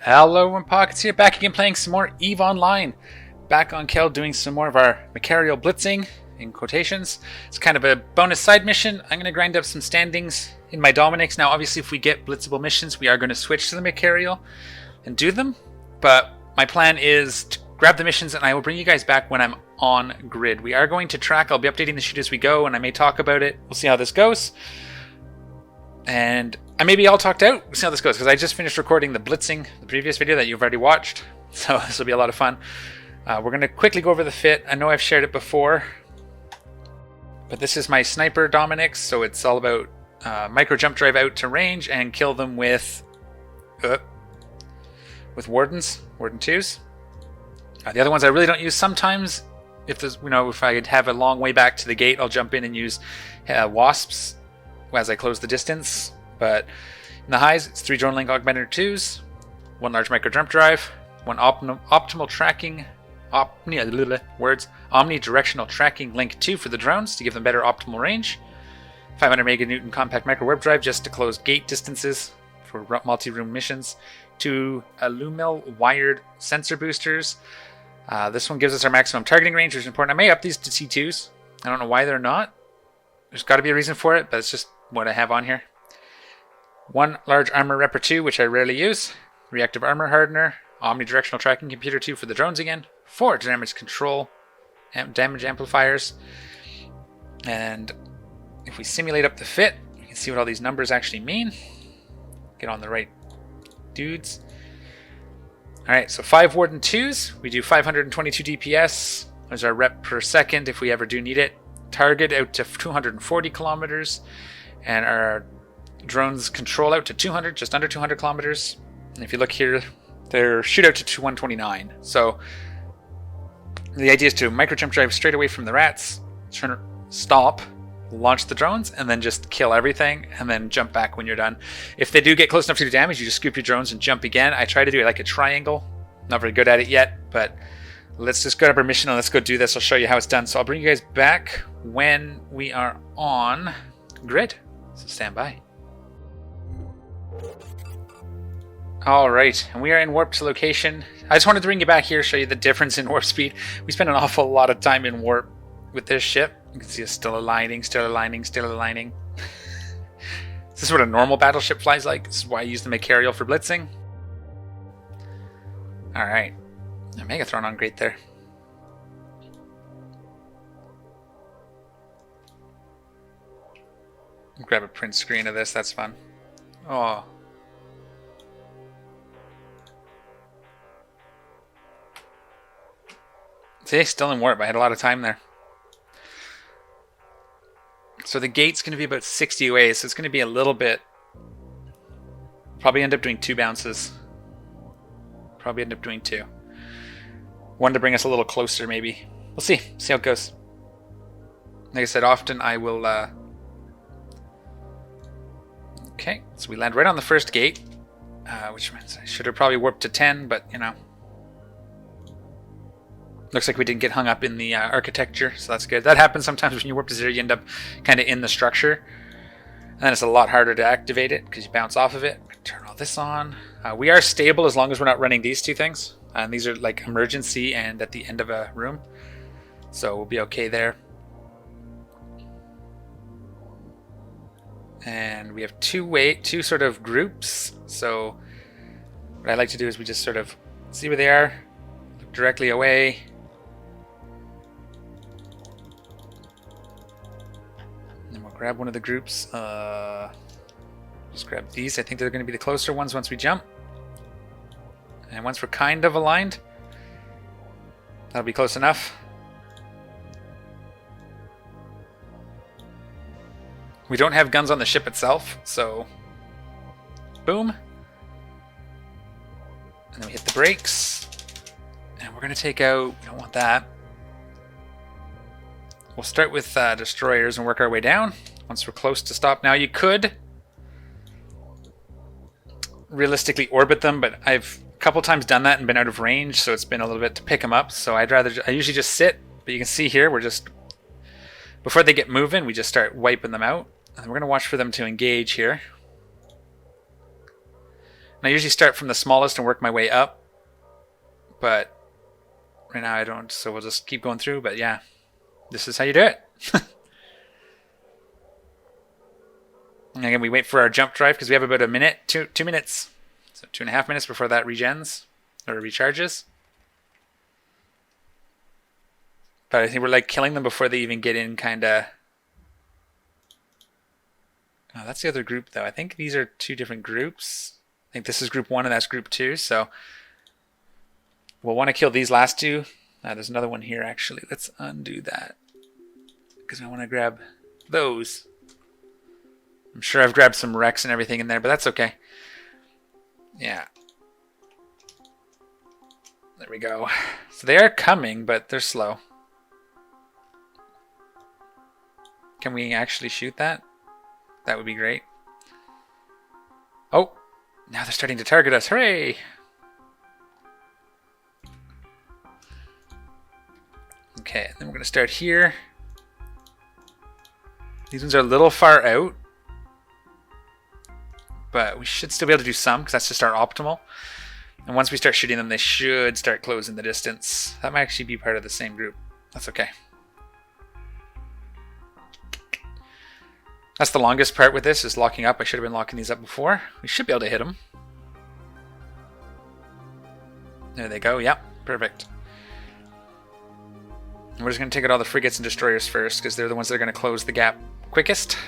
Hello, and Pockets here, back again playing some more EVE Online. Back on Kel doing some more of our Microwarpdrive blitzing, in quotations. It's kind of a bonus side mission. I'm going to grind up some standings in my Dominix. Now obviously if we get blitzable missions, we are going to switch to the Microwarpdrive and do them. But my plan is to grab the missions and I will bring you guys back when I'm on grid. We are going to track. I'll be updating the sheet as we go and I may talk about it. We'll see how this goes. And I may be all talked out. We'll see how this goes, because I just finished recording the blitzing, the previous video that you've already watched. So this will be a lot of fun. We're going to quickly go over the fit. I know I've shared it before, but this is my sniper Dominix, so it's all about micro jump drive out to range and kill them with wardens, warden 2s. The other ones I really don't use. Sometimes if there's, if I have a long way back to the gate, I'll jump in and use wasps as I close the distance. But in the highs, it's 3 drone link Augmentor 2s, 1 large micro jump drive, 1 optimal tracking, omnidirectional tracking link 2 for the drones to give them better optimal range, 500 meganewton compact Microwarpdrive just to close gate distances for multi-room missions, 2 Alumel-Wired sensor boosters. This one gives us our maximum targeting range, which is important. I may up these to C2s. I don't know why they're not. There's got to be a reason for it, but it's just what I have on here. 1 large armor repper 2, which I rarely use. Reactive armor hardener. Omnidirectional tracking computer 2 for the drones again. 4 damage control damage amplifiers. And if we simulate up the fit, you can see what all these numbers actually mean. Get on the right dudes. Alright, so 5 warden 2s. We do 522 DPS. There's our rep per second if we ever do need it. Target out to 240 kilometers. And our drones control out to 200, just under 200 kilometers. And if you look here, their shoot out to 129. So the idea is to micro jump drive straight away from the rats, stop, launch the drones, and then just kill everything, and then jump back when you're done. If they do get close enough to do damage, you just scoop your drones and jump again. I try to do it like a triangle. Not very good at it yet, but let's just go up our mission and let's go do this. I'll show you how it's done. So I'll bring you guys back when we are on grid. So stand by. Alright, and we are in warp to location. I just wanted to bring you back here, show you the difference in warp speed. We spent an awful lot of time in warp with this ship. You can see it's still aligning, still aligning, still aligning. This is what a normal battleship flies like. This is why I use the Microwarpdrive for blitzing. Alright, a Megathron on great there. Grab a print screen of this, that's fun. Oh. See, still in warp. I had a lot of time there. So the gate's going to be about 60 away, so it's going to be a little bit... Probably end up doing 2 bounces. Probably end up doing 2. 1 to bring us a little closer, maybe. We'll see. See how it goes. Like I said, often I will... Okay, so we land right on the first gate, which means I should have probably warped to 10, but, looks like we didn't get hung up in the architecture, so that's good. That happens sometimes when you warp to 0, you end up kind of in the structure. And then it's a lot harder to activate it, because you bounce off of it. Turn all this on. We are stable as long as we're not running these 2 things. And these are like emergency and at the end of a room. So we'll be okay there. And we have 2 sort of groups. So what I like to do is we just sort of see where they are, look directly away. And then we'll grab one of the groups. Just grab these. I think they're going to be the closer ones once we jump. And once we're kind of aligned, that'll be close enough. We don't have guns on the ship itself, so boom. And then we hit the brakes. And we're going to take out, we don't want that. We'll start with destroyers and work our way down once we're close to stop. Now you could realistically orbit them, but I've a couple times done that and been out of range, so it's been a little bit to pick them up. So I usually just sit, but you can see here, we're just, before they get moving, we just start wiping them out. And we're going to watch for them to engage here. And I usually start from the smallest and work my way up. But right now I don't, so we'll just keep going through. But yeah, this is how you do it. And again, we wait for our jump drive because we have about a minute, 2 minutes. So 2.5 minutes before that regens or recharges. But I think we're like killing them before they even get in, kind of. Oh, that's the other group though. I think these are 2 different groups. I think this is group 1 and that's group 2. So we'll want to kill these last 2. There's another one here actually. Let's undo that because I want to grab those. I'm sure I've grabbed some wrecks and everything in there, but that's okay. Yeah. There we go. So they are coming, but they're slow. Can we actually shoot that? That would be great. Oh, now they're starting to target us. Hooray! Okay, then we're going to start here. These ones are a little far out, but we should still be able to do some because that's just our optimal. And once we start shooting them, they should start closing the distance. That might actually be part of the same group. That's okay. That's the longest part with this, is locking up. I should have been locking these up before. We should be able to hit them. There they go. Yep, perfect. And we're just going to take out all the frigates and destroyers first because they're the ones that are going to close the gap quickest.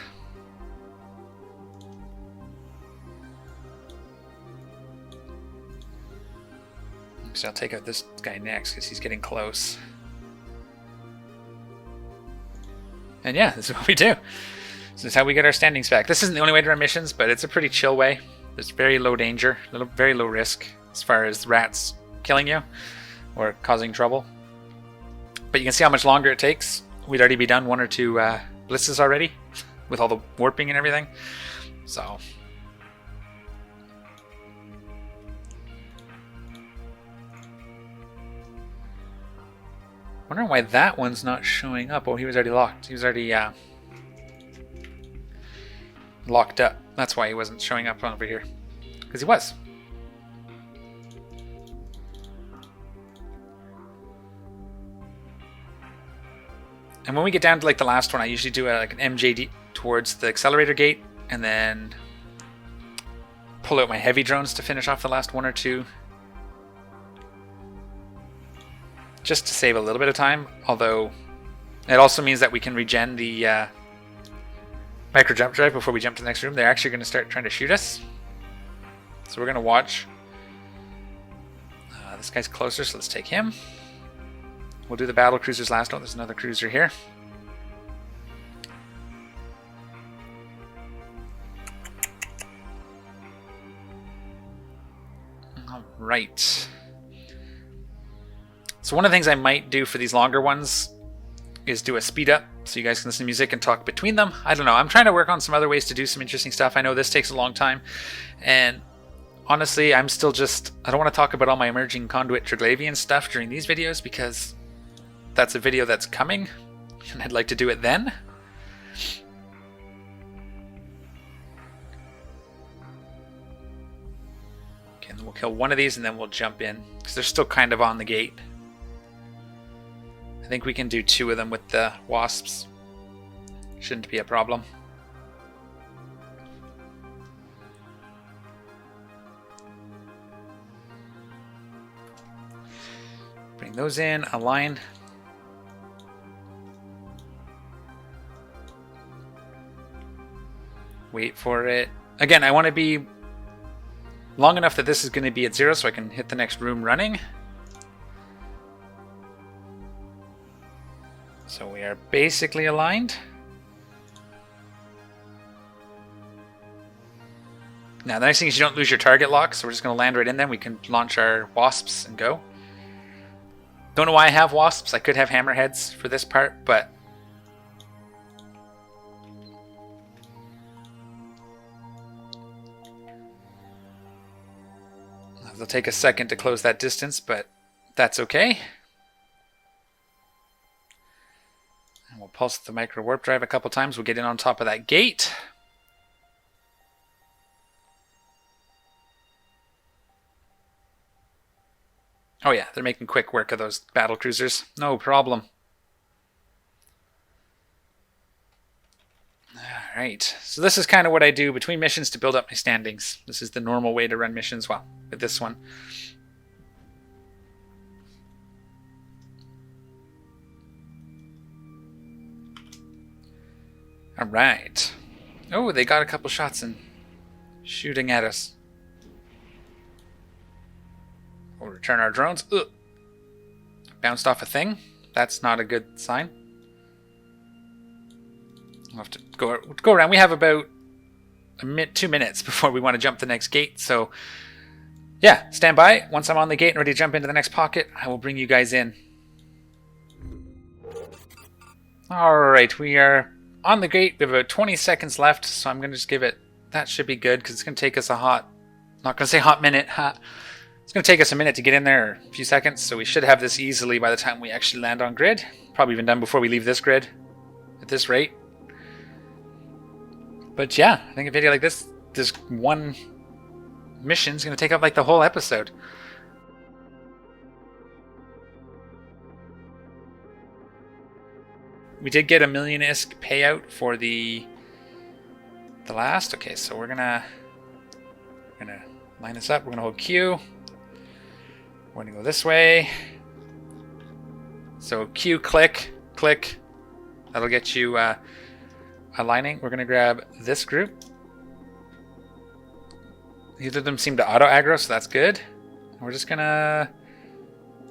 So I'll take out this guy next because he's getting close. And yeah, this is what we do. This is how we get our standings back. This isn't the only way to run missions, but it's a pretty chill way. There's very low danger, very low risk as far as rats killing you or causing trouble. But you can see how much longer it takes. We'd already be done 1 or 2 blitzes already with all the warping and everything. So wondering why that one's not showing up. Oh, he was already locked. He was already locked up. That's why he wasn't showing up over here. Because he was. And when we get down to like the last one, I usually do like an MJD towards the accelerator gate and then pull out my heavy drones to finish off the last 1 or 2. Just to save a little bit of time, although it also means that we can regen the micro jump drive before we jump to the next room. They're actually going to start trying to shoot us. So we're going to watch. This guy's closer, so let's take him. We'll do the battle cruisers last. Oh, there's another cruiser here. All right. So one of the things I might do for these longer ones is do a speed up so you guys can listen to music and talk between them. I don't know. I'm trying to work on some other ways to do some interesting stuff. I know this takes a long time. And honestly, I'm still just... I don't want to talk about all my emerging conduit Triglavian stuff during these videos because that's a video that's coming. And I'd like to do it then. Okay, and then we'll kill one of these and then we'll jump in because they're still kind of on the gate. I think we can do 2 of them with the wasps. Shouldn't be a problem. Bring those in, align. Wait for it. Again, I want to be long enough that this is going to be at 0 so I can hit the next room running. So we are basically aligned. Now the nice thing is you don't lose your target lock, so we're just going to land right in them. We can launch our wasps and go. Don't know why I have wasps. I could have hammerheads for this part, but it'll take a second to close that distance, but that's okay. And we'll pulse the micro warp drive a couple times. We'll get in on top of that gate. Oh yeah, they're making quick work of those battle cruisers. No problem. Alright, so this is kind of what I do between missions to build up my standings. This is the normal way to run missions, well, with this one. Alright. Oh, they got a couple shots in. Shooting at us. We'll return our drones. Ugh. Bounced off a thing. That's not a good sign. We'll have to go around. We have about 2 minutes before we want to jump the next gate. So, yeah, stand by. Once I'm on the gate and ready to jump into the next pocket, I will bring you guys in. Alright, we are on the gate. We have about 20 seconds left, so I'm going to just give it... That should be good, because it's going to take us a hot... Not going to say hot minute. It's going to take us a minute to get in there, or a few seconds, so we should have this easily by the time we actually land on grid. Probably even done before we leave this grid, at this rate. But yeah, I think a video like this one mission is going to take up like the whole episode. We did get a million-isk payout for the last. Okay, so we're gonna line this up. We're gonna hold Q. We're gonna go this way. So Q, click, click. That'll get you aligning. We're gonna grab this group. Either of them seem to auto aggro, so that's good. We're just gonna...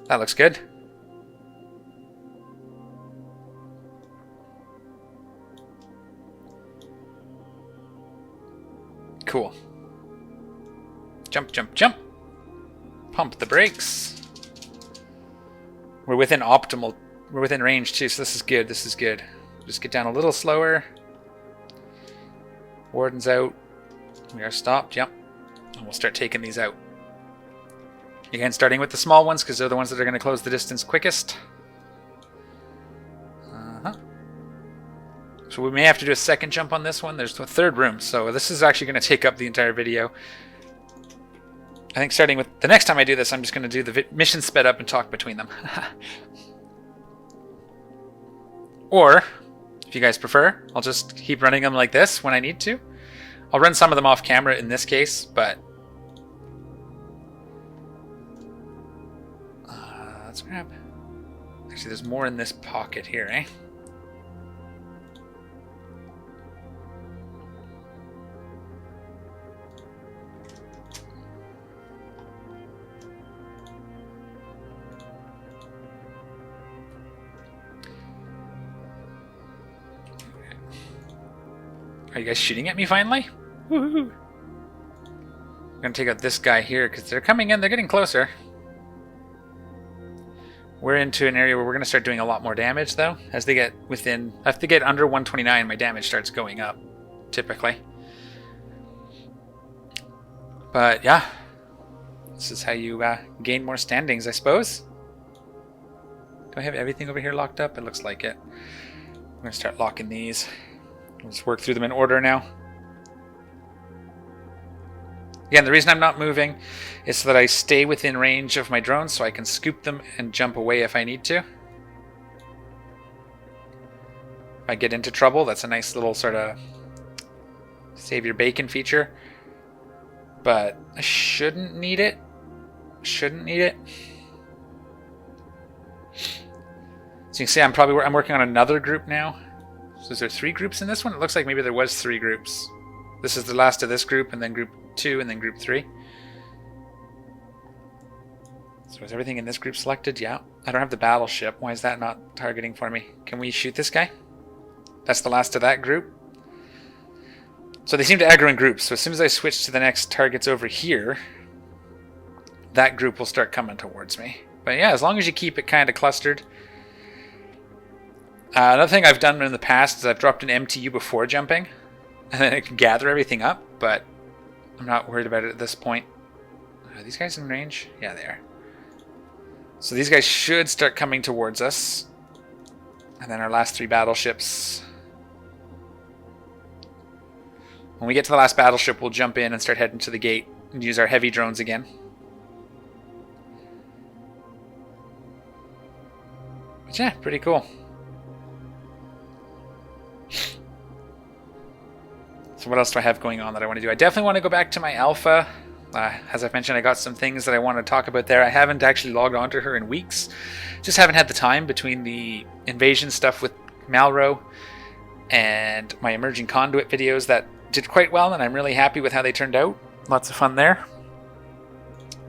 That looks good. Cool. Jump, jump, jump. Pump the brakes. We're within optimal. We're within range too, so this is good. This is good. Just get down a little slower. Warden's out. We are stopped. Yep. And we'll start taking these out. Again, starting with the small ones because they're the ones that are going to close the distance quickest. So we may have to do a second jump on this one. There's a third room, so this is actually going to take up the entire video. I think starting with the next time I do this, I'm just going to do the mission sped up and talk between them. Or, if you guys prefer, I'll just keep running them like this when I need to. I'll run some of them off camera in this case, but... let's grab... Actually, there's more in this pocket here, eh? Are you guys shooting at me finally? Woohoo! I'm gonna take out this guy here because they're coming in. They're getting closer. We're into an area where we're gonna start doing a lot more damage, though. As they get within, if they get under 129, my damage starts going up, typically. But yeah, this is how you gain more standings, I suppose. Do I have everything over here locked up? It looks like it. I'm gonna start locking these. Let's work through them in order now. Again, the reason I'm not moving is so that I stay within range of my drones so I can scoop them and jump away if I need to. If I get into trouble, that's a nice little sort of save your bacon feature. But I shouldn't need it. Shouldn't need it. So you can see I'm working on another group now. So is there 3 groups in this one? It looks like maybe there was 3 groups. This is the last of this group, and then group 2, and then group 3. So is everything in this group selected? Yeah. I don't have the battleship. Why is that not targeting for me? Can we shoot this guy? That's the last of that group. So they seem to aggro in groups. So as soon as I switch to the next targets over here, that group will start coming towards me. But yeah, as long as you keep it kind of clustered. Another thing I've done in the past is I've dropped an MTU before jumping, and then it can gather everything up, but I'm not worried about it at this point. Are these guys in range? Yeah, they are. So these guys should start coming towards us. And then our last 3 battleships. When we get to the last battleship, we'll jump in and start heading to the gate and use our heavy drones again. Yeah, pretty cool. So what else do I have going on that I want to do? I definitely want to go back to my alpha. As I've mentioned, I got some things that I want to talk about there. I haven't actually logged onto her in weeks. Just haven't had the time between the invasion stuff with Malro and my emerging conduit videos that did quite well, and I'm really happy with how they turned out. Lots of fun there.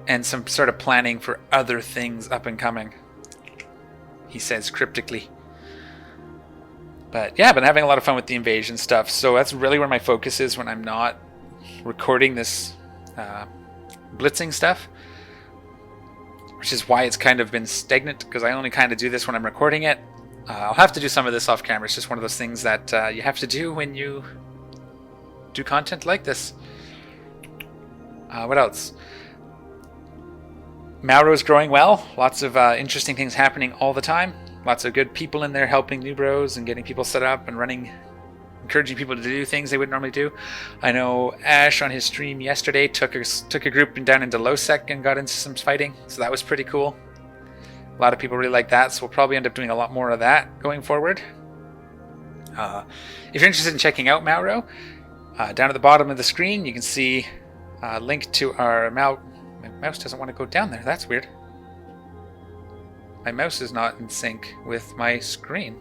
And some sort of planning for other things up and coming, he says cryptically. But yeah, I've been having a lot of fun with the invasion stuff, so that's really where my focus is when I'm not recording this blitzing stuff, which is why it's kind of been stagnant, because I only kind of do this when I'm recording it. I'll have to do some of this off camera. It's just one of those things that you have to do when you do content like this. What else? Malro's growing well. Lots of interesting things happening all the time. Lots of good people in there helping new bros and getting people set up and running, encouraging people to do things they wouldn't normally do. I know Ash on his stream yesterday took a group down into low sec and got into some fighting, so that was pretty cool. A lot of people really like that, so we'll probably end up doing a lot more of that going forward. If you're interested in checking out Malro, down at the bottom of the screen you can see a link to our My mouse doesn't want to go down there. That's weird. My mouse is not in sync with my screen.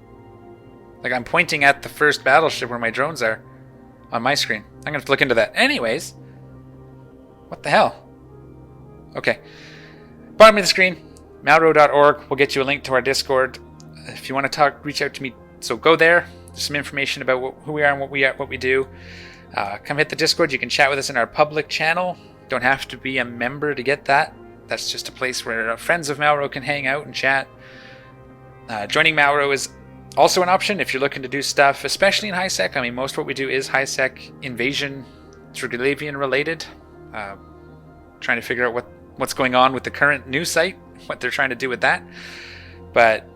Like, I'm pointing at the first battleship where my drones are on my screen. I'm going to have to look into that. Anyways. What the hell? Okay. Bottom of the screen, malro.org. We'll get you a link to our Discord. If you want to talk, reach out to me. So go there. There's some information about who we are and what we do. Come hit the Discord. You can chat with us in our public channel. Don't have to be a member to get that. That's just a place where friends of Malro can hang out and chat. Joining Malro is also an option if you're looking to do stuff, especially in high sec. I mean, most of what we do is high sec invasion, Triglavian related. Trying to figure out what's going on with the current news site, what they're trying to do with that. But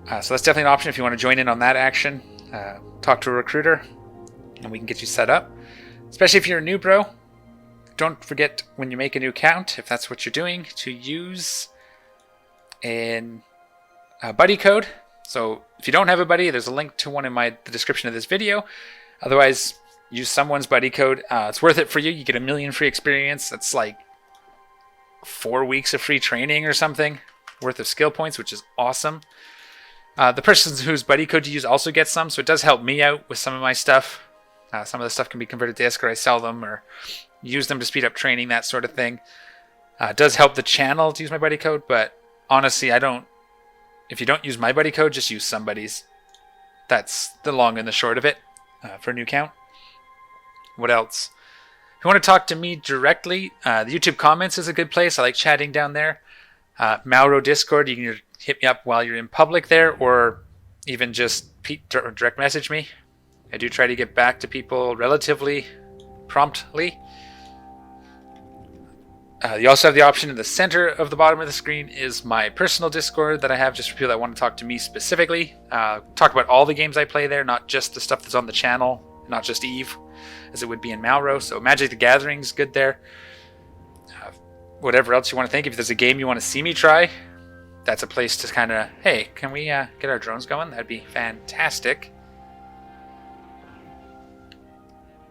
so that's definitely an option if you want to join in on that action. Talk to a recruiter, and we can get you set up. Especially if you're a new bro. Don't forget when you make a new account, if that's what you're doing, to use a buddy code. So if you don't have a buddy, there's a link to one in the description of this video. Otherwise, use someone's buddy code. It's worth it for you. You get 1 million free experience. That's like 4 weeks of free training or something worth of skill points, which is awesome. The person whose buddy code you use also gets some, so it does help me out with some of my stuff. Some of the stuff can be converted to ISK, or I sell them, or use them to speed up training, that sort of thing. It does help the channel to use my buddy code, but honestly, if you don't use my buddy code, just use somebody's. That's the long and the short of it for a new account. What else? If you want to talk to me directly, the YouTube comments is a good place. I like chatting down there. Malro Discord, you can hit me up while you're in public there, or even just direct message me. I do try to get back to people relatively promptly. You also have the option in the center of the bottom of the screen is my personal Discord that I have just for people that want to talk to me specifically. Talk about all the games I play there, not just the stuff that's on the channel, not just Eve, as it would be in Malro. So Magic the Gathering's good there. Whatever else you want to think. If there's a game you want to see me try, that's a place to kind of, hey, can we get our drones going? That'd be fantastic.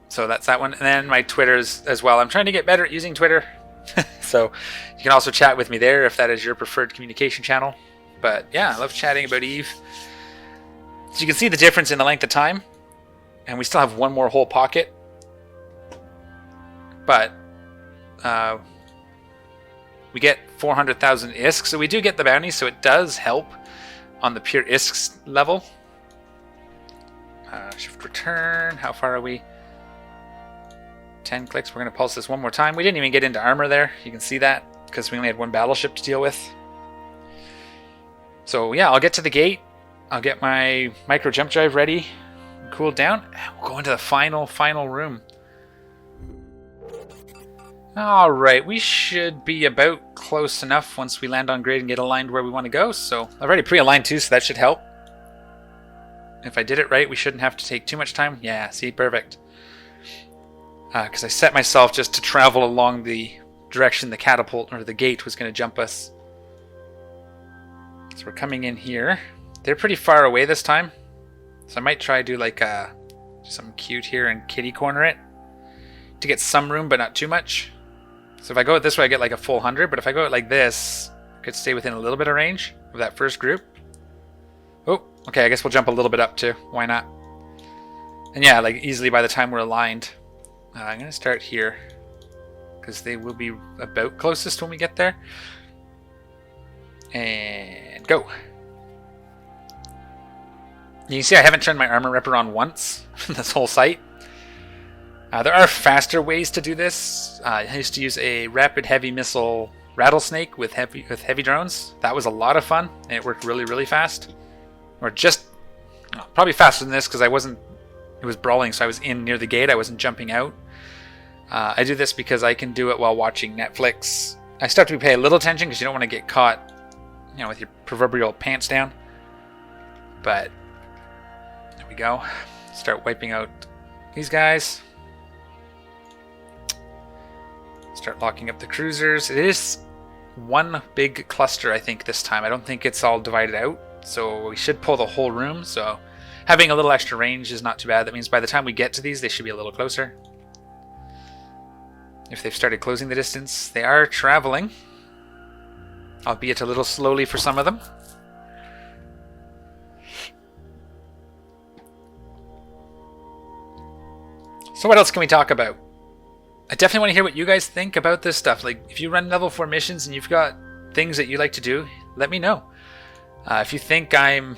So that's that one. And then my Twitter's as well. I'm trying to get better at using Twitter. So you can also chat with me there if that is your preferred communication channel. But yeah, I love chatting about Eve. So you can see the difference in the length of time. And we still have one more whole pocket. But we get 400,000 ISK. So we do get the bounty, so it does help on the pure ISK level. Shift return. How far are we? 10 clicks. We're going to pulse this one more time. We didn't even get into armor there. You can see that because we only had one battleship to deal with. So yeah, I'll get to the gate. I'll get my micro jump drive ready, cool down. We'll go into the final room. All right, we should be about close enough once we land on grid and get aligned where we want to go. So I've already pre-aligned too, so that should help. If I did it right, we shouldn't have to take too much time. Yeah, see, perfect. Because I set myself just to travel along the direction the catapult or the gate was going to jump us. So we're coming in here. They're pretty far away this time. So I might try to do like something cute here and kitty corner it to get some room, but not too much. So if I go it this way, I get like a full 100. But if I go it like this, I could stay within a little bit of range of that first group. Oh, okay. I guess we'll jump a little bit up too. Why not? And yeah, like easily by the time we're aligned. I'm going to start here because they will be about closest when we get there. And go. You can see I haven't turned my armor rep on once this whole site. There are faster ways to do this. I used to use a rapid heavy missile rattlesnake with heavy drones. That was a lot of fun, and it worked really, really fast. Or just probably faster than this because I wasn't. It was brawling, so I was in near the gate. I wasn't jumping out. I do this because I can do it while watching Netflix. I still have to pay a little attention because you don't want to get caught, you know, with your proverbial pants down. But there we go. Start wiping out these guys. Start locking up the cruisers. It is one big cluster, I think, this time. I don't think it's all divided out, so we should pull the whole room. So having a little extra range is not too bad. That means by the time we get to these, they should be a little closer. If they've started closing the distance, they are traveling, albeit a little slowly for some of them. So what else can we talk about? I definitely want to hear what you guys think about this stuff. Like, if you run level 4 missions and you've got things that you like to do, let me know. If you think I'm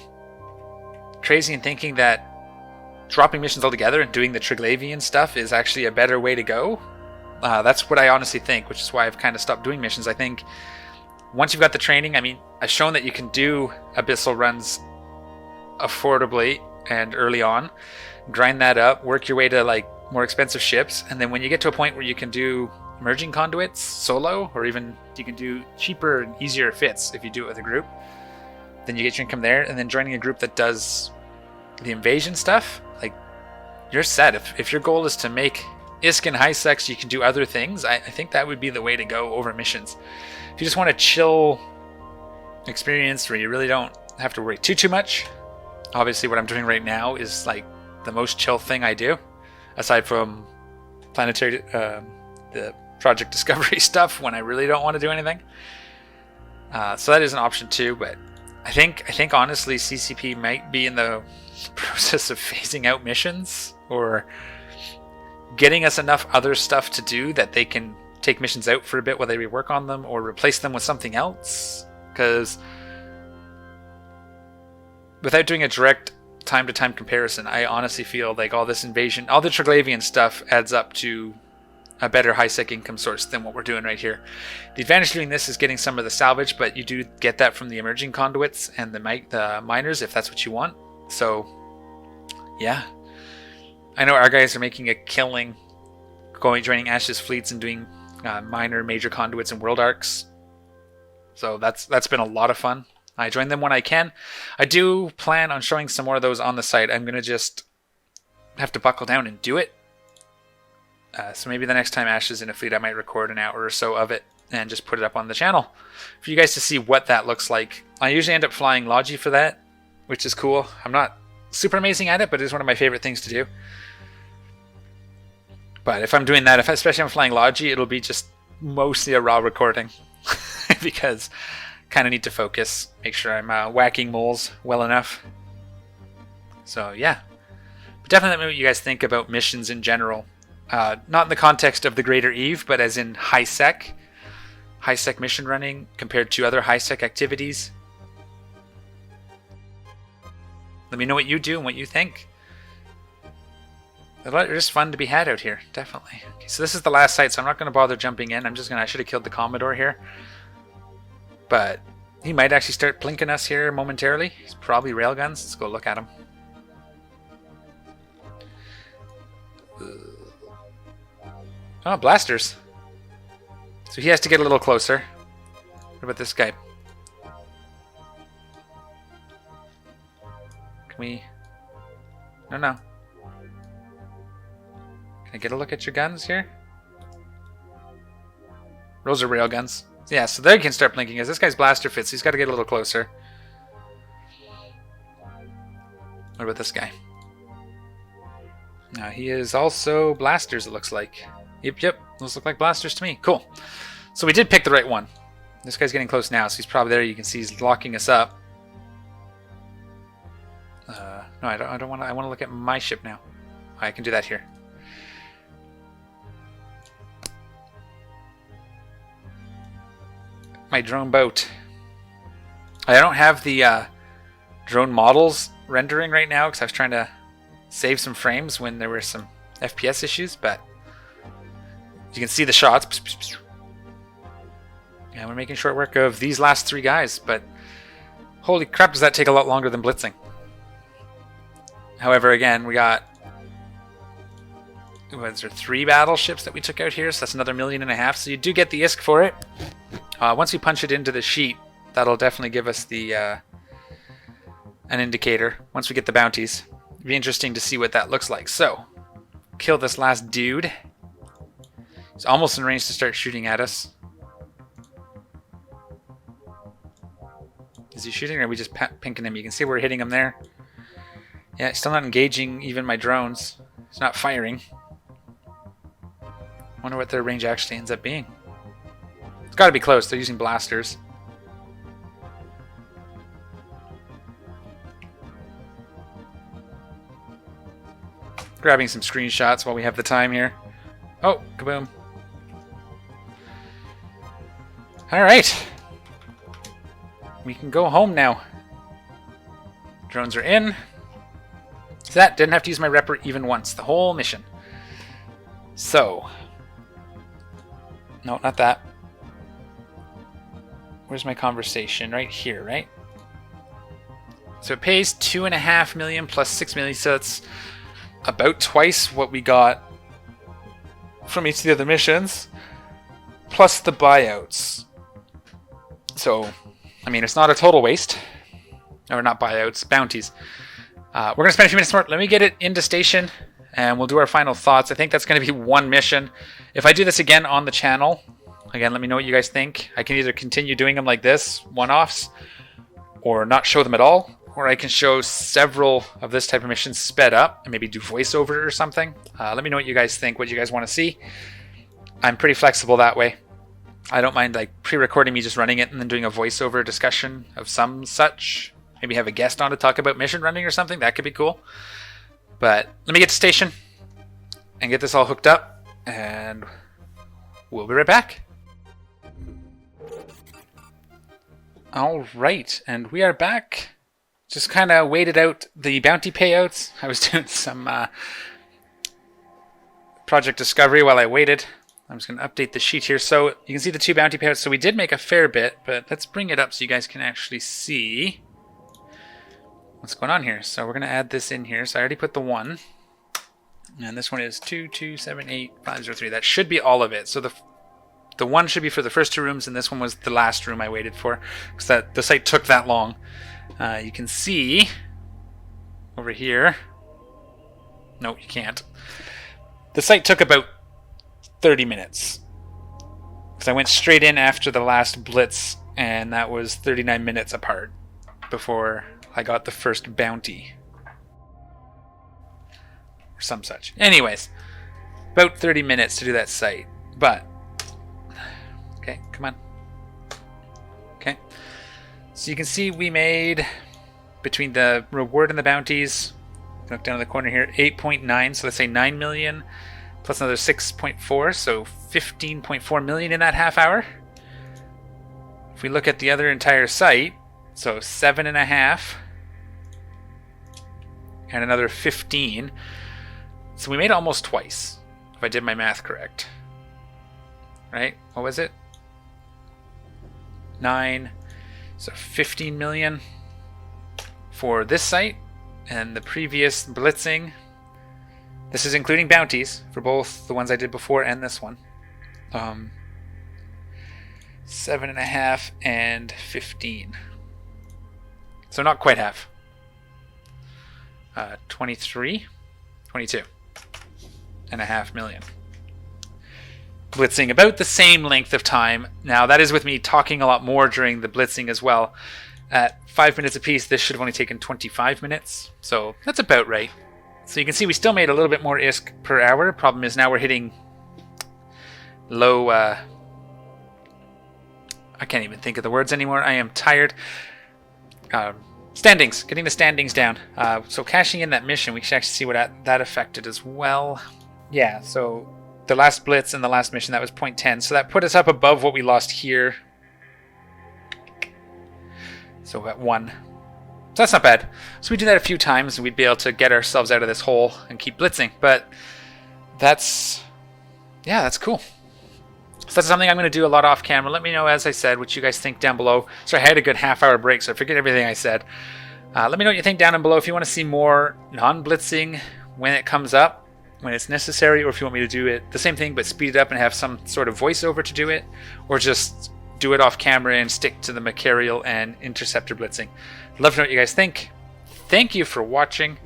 crazy in thinking that dropping missions altogether and doing the Triglavian stuff is actually a better way to go, that's what I honestly think, which is why I've kind of stopped doing missions. I think once you've got the training, I mean, I've shown that you can do abyssal runs affordably and early on, grind that up, work your way to like more expensive ships, and then when you get to a point where you can do emerging conduits solo, or even you can do cheaper and easier fits if you do it with a group, then you get your income there, and then joining a group that does the invasion stuff, like, you're set. If your goal is to make ISK and high sex, you can do other things. I think that would be the way to go over missions. If you just want a chill experience where you really don't have to worry too much, obviously what I'm doing right now is like the most chill thing I do, aside from planetary, the Project Discovery stuff when I really don't want to do anything. So that is an option too, but I think honestly CCP might be in the process of phasing out missions, or getting us enough other stuff to do that they can take missions out for a bit while they rework on them, or replace them with something else. Because without doing a direct time-to-time comparison, I honestly feel like all this invasion, all the Triglavian stuff adds up to a better high-sec income source than what we're doing right here. The advantage of doing this is getting some of the salvage, but you do get that from the emerging conduits and the miners if that's what you want. So yeah, I know our guys are making a killing joining Ash's fleets and doing minor major conduits and world arcs. So that's been a lot of fun. I join them when I can. I do plan on showing some more of those on the site. I'm going to just have to buckle down and do it. So maybe the next time Ash is in a fleet, I might record an hour or so of it and just put it up on the channel for you guys to see what that looks like. I usually end up flying Logi for that, which is cool. I'm not super amazing at it, but it's one of my favorite things to do. But if I'm doing that, especially if I'm flying Logi, it'll be just mostly a raw recording because I kind of need to focus, make sure I'm whacking moles well enough. So yeah, but definitely let me know what you guys think about missions in general. Not in the context of the Greater Eve, but as in high-sec mission running compared to other high-sec activities. Let me know what you do and what you think. There's fun to be had out here, definitely. Okay, so this is the last site, so I'm not going to bother jumping in. I should have killed the Commodore here. But he might actually start plinking us here momentarily. He's probably railguns. Let's go look at him. Oh, blasters. So he has to get a little closer. What about this guy? Can we... No. Can I get a look at your guns here? Those are railguns. Yeah, so there you can start blinking. As this guy's blaster fits, he's got to get a little closer. What about this guy? Now he is also blasters, it looks like. Yep. Those look like blasters to me. Cool. So we did pick the right one. This guy's getting close now, so he's probably there. You can see he's locking us up. No, I don't want to. I want to look at my ship now. I can do that here. My drone boat. I don't have the drone models rendering right now because I was trying to save some frames when there were some FPS issues, but you can see the shots. And we're making short work of these last 3 guys, but holy crap, does that take a lot longer than blitzing. However, again, we got, was there 3 battleships that we took out here, so that's another 1.5 million, so you do get the ISK for it. Once we punch it into the sheet, that'll definitely give us the an indicator once we get the bounties. It'd be interesting to see what that looks like. So, kill this last dude. He's almost in range to start shooting at us. Is he shooting or are we just pinking him? You can see we're hitting him there. Yeah, he's still not engaging even my drones. He's not firing. Wonder what their range actually ends up being. It's got to be close. They're using blasters. Grabbing some screenshots while we have the time here. Oh, kaboom. Alright. We can go home now. Drones are in. So that didn't have to use my repper even once. The whole mission. So. No, not that. Where's my conversation? Right here, right? So it pays 2.5 million plus 6 million. So it's about twice what we got from each of the other missions. Plus the buyouts. So, I mean, it's not a total waste. Or not buyouts, bounties. We're going to spend a few minutes more. Let me get it into station, and we'll do our final thoughts. I think that's going to be one mission. If I do this again on the channel, again, let me know what you guys think. I can either continue doing them like this, one-offs, or not show them at all, or I can show several of this type of missions sped up, and maybe do voiceover or something. Let me know what you guys think, what you guys want to see. I'm pretty flexible that way. I don't mind like pre-recording me just running it and then doing a voiceover discussion of some such. Maybe have a guest on to talk about mission running or something. That could be cool. But let me get to station and get this all hooked up, and we'll be right back. All right, and we are back. Just kind of waited out the bounty payouts. I was doing some project discovery while I waited. I'm just going to update the sheet here. So you can see the 2 bounty payouts. So we did make a fair bit, but let's bring it up so you guys can actually see what's going on here. So we're going to add this in here. So I already put the 1. And this one is 2278503. That should be all of it. So the 1 should be for the first 2 rooms, and this one was the last room I waited for, because the site took that long. You can see over here. No, you can't. The site took about 30 minutes. Because I went straight in after the last blitz, and that was 39 minutes apart before I got the first bounty. Or some such. Anyways, about 30 minutes to do that site. But, okay, come on. Okay. So you can see we made, between the reward and the bounties, look down in the corner here, 8.9, so let's say 9 million, plus another 6.4, so 15.4 million in that half hour. If we look at the other entire site, so 7.5, and another 15. So we made almost twice, if I did my math correct. Right? What was it? 9, so 15 million for this site, and the previous blitzing. This is including bounties for both the ones I did before and this one. 7.5 and 15. So not quite half. 22.5 million. Blitzing about the same length of time. Now that is with me talking a lot more during the blitzing as well. At 5 minutes apiece, this should have only taken 25 minutes, so that's about right. So you can see we still made a little bit more ISK per hour. Problem is now we're hitting low... I can't even think of the words anymore. I am tired. Standings. Getting the standings down. So cashing in that mission, we can actually see what that affected as well. Yeah, so the last blitz and the last mission, that was 0.10. So that put us up above what we lost here. So at 1. So that's not bad. So we do that a few times and we'd be able to get ourselves out of this hole and keep blitzing. But that's... yeah, that's cool. So that's something I'm going to do a lot off camera. Let me know, as I said, what you guys think down below. So I had a good half-hour break, so I forget everything I said. Let me know what you think down below. If you want to see more non-blitzing when it comes up, when it's necessary, or if you want me to do it the same thing but speed it up and have some sort of voiceover to do it, or just do it off camera and stick to the Mercurial and Interceptor blitzing. I'd love to know what you guys think. Thank you for watching.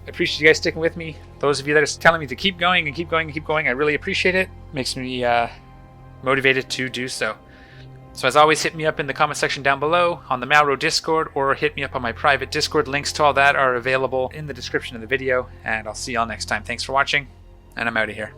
I appreciate you guys sticking with me. Those of you that are telling me to keep going and keep going and keep going, I really appreciate it. Makes me motivated to do so. So as always, hit me up in the comment section down below, on the Malro Discord, or hit me up on my private Discord. Links to all that are available in the description of the video, and I'll see y'all next time. Thanks for watching, and I'm out of here.